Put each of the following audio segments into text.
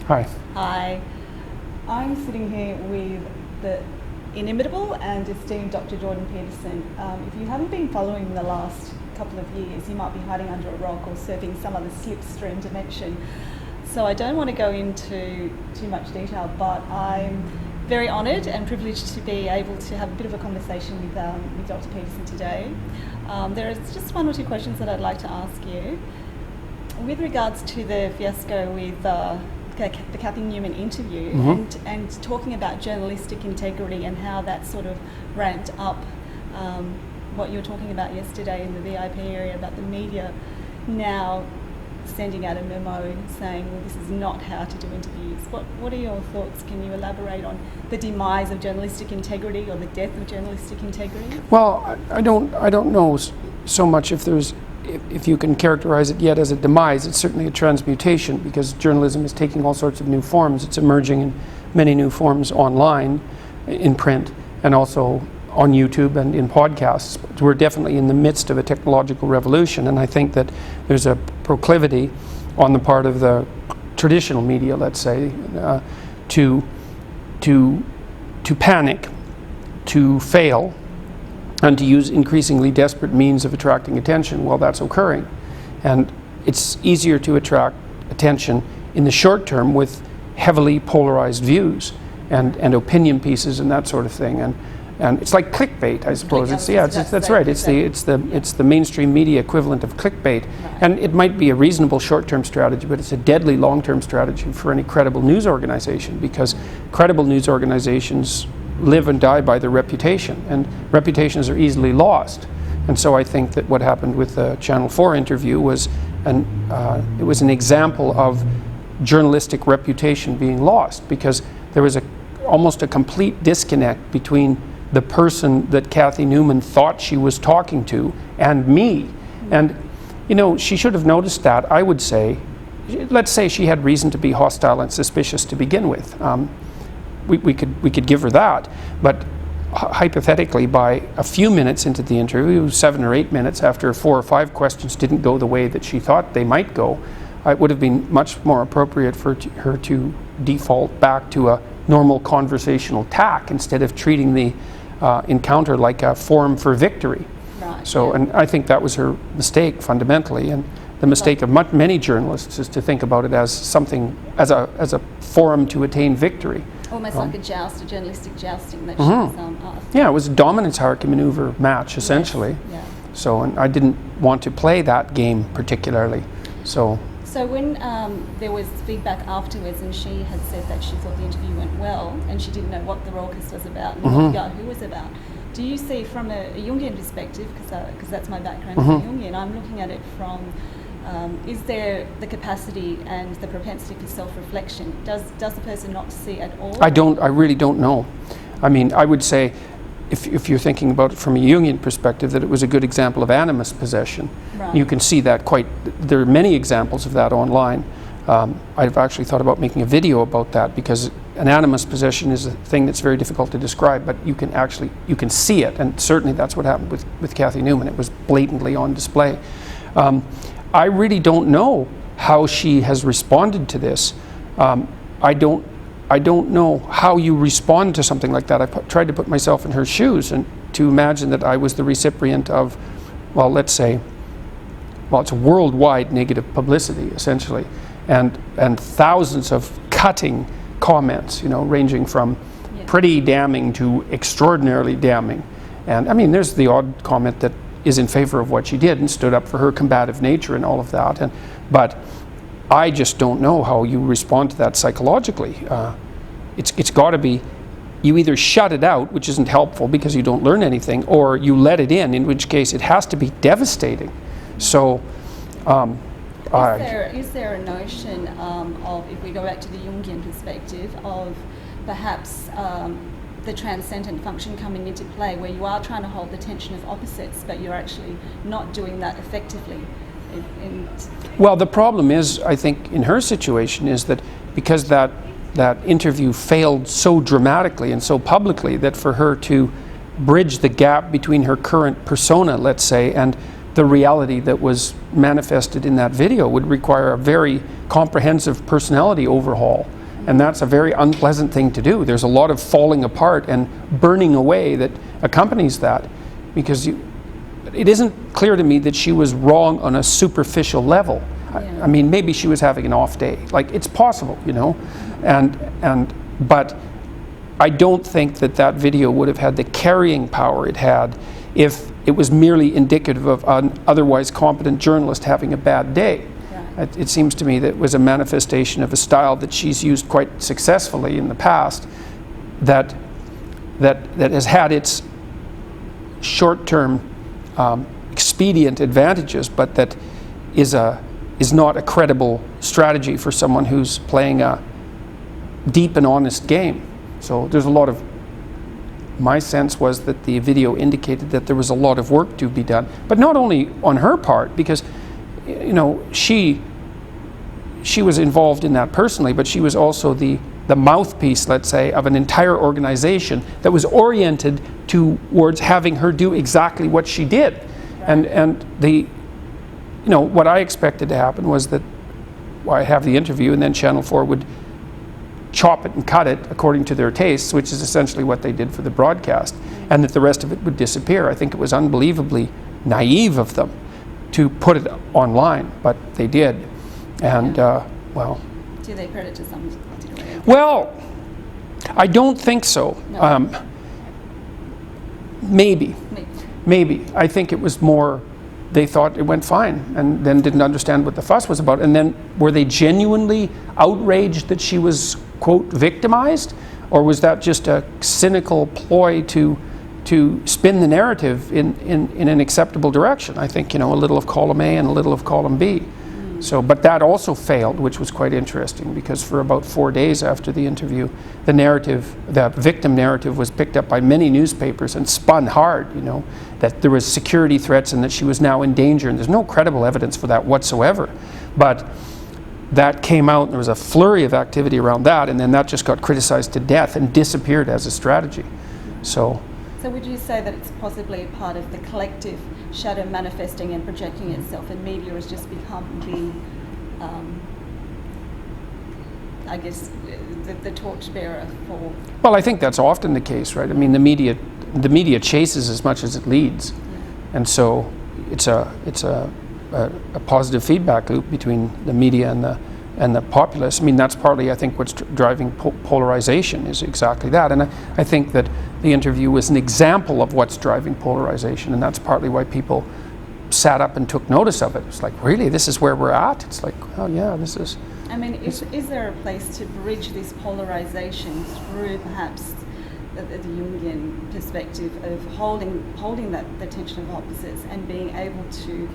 Hi. Hi. I'm sitting here with the inimitable and esteemed Dr. Dr Peterson. If you haven't been following the last couple of years, you might be hiding under a rock or surfing some other slipstream dimension. So I don't want to go into too much detail, but I'm very honoured and privileged to be able to have a bit of a conversation with Dr. Peterson today. There is just one or two questions that I'd like to ask you. With regards to the fiasco with the Cathy Newman interview, and talking about journalistic integrity and how that sort of ramped up what you were talking about yesterday in the VIP area about the media now sending out a memo saying, well, this is not how to do interviews. What are your thoughts? Can you elaborate on the demise of journalistic integrity or the death of journalistic integrity? Well, I don't know so much if you can characterize it yet as a demise. It's certainly a transmutation, because journalism is taking all sorts of new forms. It's emerging in many new forms online, in print, and also on YouTube and in podcasts. We're definitely in the midst of a technological revolution, and I think that there's a proclivity on the part of the traditional media, let's say, to panic, to fail, and to use increasingly desperate means of attracting attention while that's occurring. And it's easier to attract attention in the short term with heavily polarized views and opinion pieces and that sort of thing. And it's like clickbait, I suppose. That's right. It's the mainstream media equivalent of clickbait. Right. And it might be a reasonable short-term strategy, but it's a deadly long-term strategy for any credible news organization, because credible news organizations live and die by their reputation, and reputations are easily lost. And so I think that what happened with the Channel 4 interview was it was an example of journalistic reputation being lost, because there was almost a complete disconnect between the person that Cathy Newman thought she was talking to and me. And she should have noticed that. I would say, let's say she had reason to be hostile and suspicious to begin with. We could give her that, but hypothetically, by a few minutes into the interview, 7 or 8 minutes after 4 or 5 questions didn't go the way that she thought they might go, it would have been much more appropriate for her to default back to a normal conversational tack instead of treating the encounter like a forum for victory. Right. So, and I think that was her mistake fundamentally, and the mistake of many journalists is to think about it as something, as a forum to attain victory. Almost like a journalistic jousting that she was asked. Yeah, it was a dominance hierarchy maneuver match, essentially. Yes. Yeah. So, and I didn't want to play that game particularly. So when there was feedback afterwards, and she had said that she thought the interview went well, and she didn't know what the raucous was about and what the Yahoo was about, do you see from a Jungian perspective, because that's my background as a Jungian, I'm looking at it from, is there the capacity and the propensity for self-reflection? Does the person not see at all? I really don't know. I mean, I would say, if you're thinking about it from a Jungian perspective, that it was a good example of animus possession. Right. You can see that there are many examples of that online. I've actually thought about making a video about that, because an animus possession is a thing that's very difficult to describe, but you can see it, and certainly that's what happened with Cathy Newman. It was blatantly on display. I really don't know how she has responded to this. I don't know how you respond to something like that. I tried to put myself in her shoes and to imagine that I was the recipient of, well, let's say, it's worldwide negative publicity, essentially, and thousands of cutting comments, ranging from pretty damning to extraordinarily damning. And I mean, there's the odd comment that is in favor of what she did and stood up for her combative nature and all of that. But I just don't know how you respond to that psychologically. It's got to be, you either shut it out, which isn't helpful because you don't learn anything, or you let it in which case it has to be devastating. So, is there a notion of, if we go back to the Jungian perspective, of perhaps the transcendent function coming into play, where you are trying to hold the tension of opposites, but you're actually not doing that effectively? Well, the problem is, I think, in her situation, is that because that interview failed so dramatically and so publicly, that for her to bridge the gap between her current persona, let's say, and the reality that was manifested in that video would require a very comprehensive personality overhaul. And that's a very unpleasant thing to do. There's a lot of falling apart and burning away that accompanies that, because it isn't clear to me that she was wrong on a superficial level. Yeah. I mean, maybe she was having an off day. Like, it's possible, you know, but I don't think that that video would have had the carrying power it had if it was merely indicative of an otherwise competent journalist having a bad day. It seems to me that it was a manifestation of a style that she's used quite successfully in the past, that has had its short-term expedient advantages, but that is not a credible strategy for someone who's playing a deep and honest game. So there's a lot of, my sense was that the video indicated that there was a lot of work to be done, but not only on her part, because you know, she was involved in that personally, but she was also the mouthpiece, let's say, of an entire organization that was oriented towards having her do exactly what she did. Right. And you know, what I expected to happen was that I have the interview and then Channel 4 would chop it and cut it according to their tastes, which is essentially what they did for the broadcast, and that the rest of it would disappear. I think it was unbelievably naive of them to put it online, but they did. And well, do they credit to some degree? Well, I don't think so. No. Maybe. I think it was more, they thought it went fine and then didn't understand what the fuss was about. And then were they genuinely outraged that she was, quote, victimized? Or was that just a cynical ploy to spin the narrative in an acceptable direction? I think, you know, a little of column A and a little of column B. So, but that also failed, which was quite interesting, because for about 4 days after the interview, the narrative, the victim narrative, was picked up by many newspapers and spun hard, you know, that there was security threats and that she was now in danger, and there's no credible evidence for that whatsoever. But that came out, and there was a flurry of activity around that, and then that just got criticized to death and disappeared as a strategy. So would you say that it's possibly a part of the collective shadow manifesting and projecting itself, and media has just become the, I guess, the torchbearer for... Well, I think that's often the case, right? I mean, the media chases as much as it leads. Yeah. And so it's a positive feedback loop between the media and the populace. I mean, that's partly, I think, what's driving polarization is exactly that. And I think that the interview was an example of what's driving polarization, and that's partly why people sat up and took notice of it. It's like, really, this is where we're at? It's like, oh yeah, this is... I mean, is there a place to bridge this polarization through perhaps the Jungian perspective of holding that the tension of opposites and being able to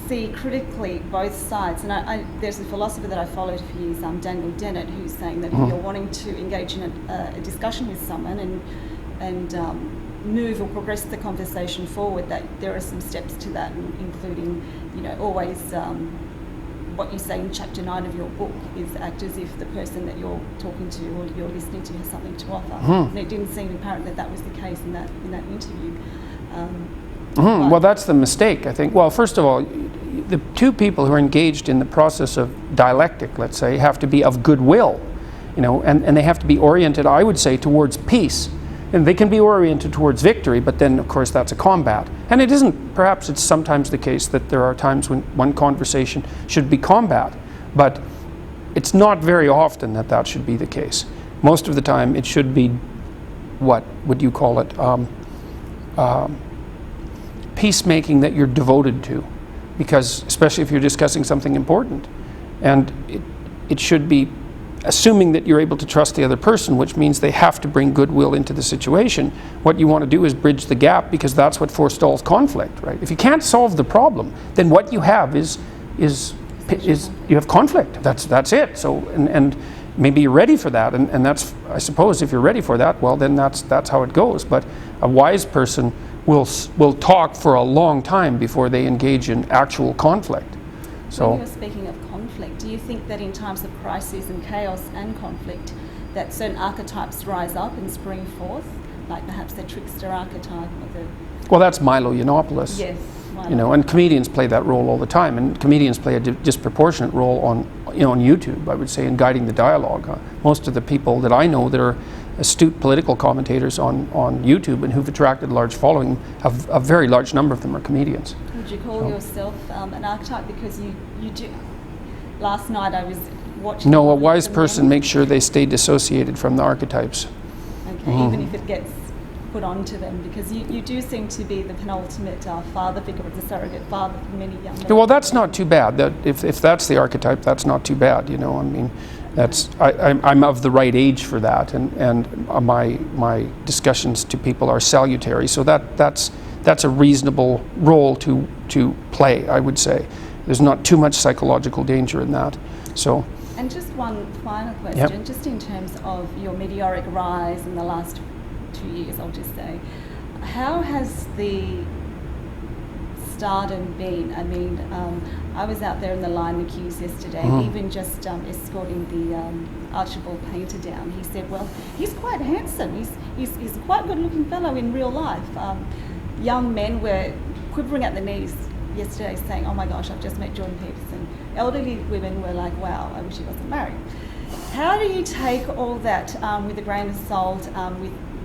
see critically both sides? And there's a philosopher that I followed for years, Daniel Dennett, who's saying that if you're wanting to engage in a discussion with someone and move or progress the conversation forward, that there are some steps to that, including, you know, always what you say in chapter 9 of your book is act as if the person that you're talking to or you're listening to has something to offer. And it didn't seem apparent that that was the case in that interview. Well, that's the mistake, I think. Well, first of all, the two people who are engaged in the process of dialectic, let's say, have to be of goodwill, you know, and they have to be oriented, I would say, towards peace. And they can be oriented towards victory, but then, of course, that's a combat. And it isn't, perhaps it's sometimes the case that there are times when one conversation should be combat, but it's not very often that that should be the case. Most of the time, it should be, what would you call it, peacemaking that you're devoted to, because especially if you're discussing something important. And it should be assuming that you're able to trust the other person, which means they have to bring goodwill into the situation. What you want to do is bridge the gap, because that's what forestalls conflict, right? If you can't solve the problem, then what you have is you have conflict. That's it. So and maybe you're ready for that, and that's, I suppose, if you're ready for that, well, then that's how it goes. But a wise person will talk for a long time before they engage in actual conflict. So, when you're speaking of conflict, do you think that in times of crisis and chaos and conflict, that certain archetypes rise up and spring forth, like perhaps the trickster archetype or the... Well, that's Milo Yiannopoulos. Yes. Why You know, not? and comedians play that role all the time, and comedians play a disproportionate role on, you know, on YouTube, I would say, in guiding the dialogue. Most of the people that I know that are astute political commentators on YouTube and who've attracted a large following, a very large number of them are comedians. Would you call yourself an archetype? Because you do. Last night I was watching. No, a wise person makes sure they stay dissociated from the archetypes. Okay, even if it gets put onto them, because you do seem to be the penultimate father figure, of the surrogate father for many young men. Well, that's not too bad. That if that's the archetype, that's not too bad. You know, I mean, that's I'm of the right age for that, and my discussions to people are salutary. So that's a reasonable role to play, I would say. There's not too much psychological danger in that. So. And just one final question, just in terms of your meteoric rise in the last 2 years, I'll just say, how has the stardom been? I mean, I was out there in the line, the queues yesterday, even just escorting the Archibald painter down. He said, well, he's quite handsome. He's a quite good-looking fellow in real life. Young men were quivering at the knees yesterday saying, oh my gosh, I've just met Jordan Peterson. Elderly women were like, wow, I wish he wasn't married. How do you take all that with a grain of salt,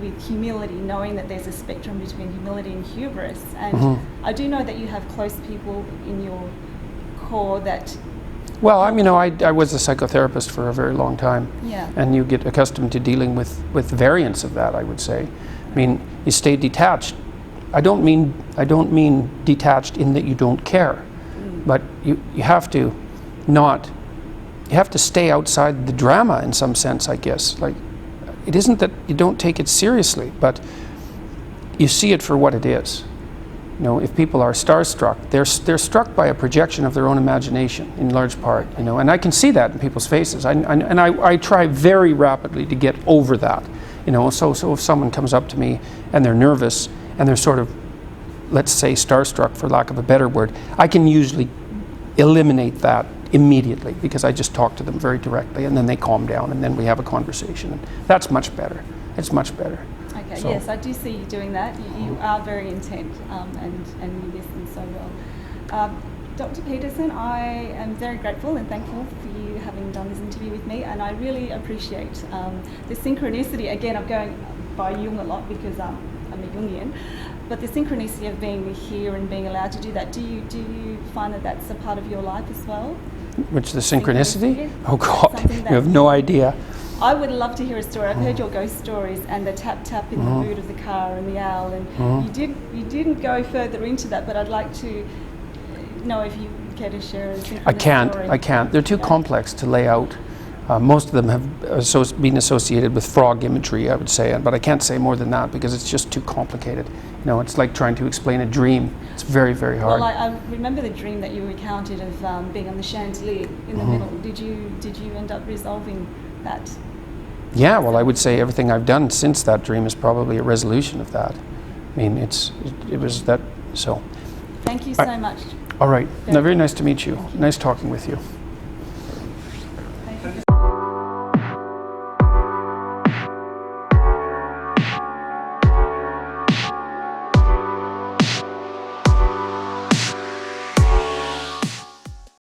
with humility, knowing that there's a spectrum between humility and hubris? And I do know that you have close people in your core that... Well, I was a psychotherapist for a very long time. Yeah. And you get accustomed to dealing with variants of that, I would say. I mean, you stay detached. I don't mean detached in that you don't care, but you have to stay outside the drama in some sense, I guess. Like, it isn't that you don't take it seriously, but you see it for what it is. You know, if people are starstruck, they're struck by a projection of their own imagination in large part. You know, and I can see that in people's faces. I try very rapidly to get over that. You know, so if someone comes up to me and they're nervous and they're sort of, let's say, starstruck, for lack of a better word, I can usually eliminate that immediately because I just talk to them very directly, and then they calm down, and then we have a conversation. And that's much better. It's much better. Okay, So. yes, I do see you doing that. You are very intent, and you listen so well. Dr. Peterson, I am very grateful and thankful for you having done this interview with me, and I really appreciate the synchronicity. Again, I'm going by Jung a lot because I'm a Jungian, but the synchronicity of being here and being allowed to do that. Do you find that that's a part of your life as well? Which, the synchronicity? Oh God, Something you have no idea. I would love to hear a story. I've heard your ghost stories and the tap tap in the boot of the car and the owl, and you didn't go further into that, but I'd like to know if you care to share a synchronicity story. I can't. They're too complex to lay out. Most of them have been associated with frog imagery, I would say, but I can't say more than that because it's just too complicated. You know, it's like trying to explain a dream. It's very, very hard. Well, I remember the dream that you recounted of being on the chandelier in the middle. Did you end up resolving that? Yeah, well, I would say everything I've done since that dream is probably a resolution of that. I mean, it was that, so. Thank you so much. All right. Now, very nice to meet you. Nice talking with you.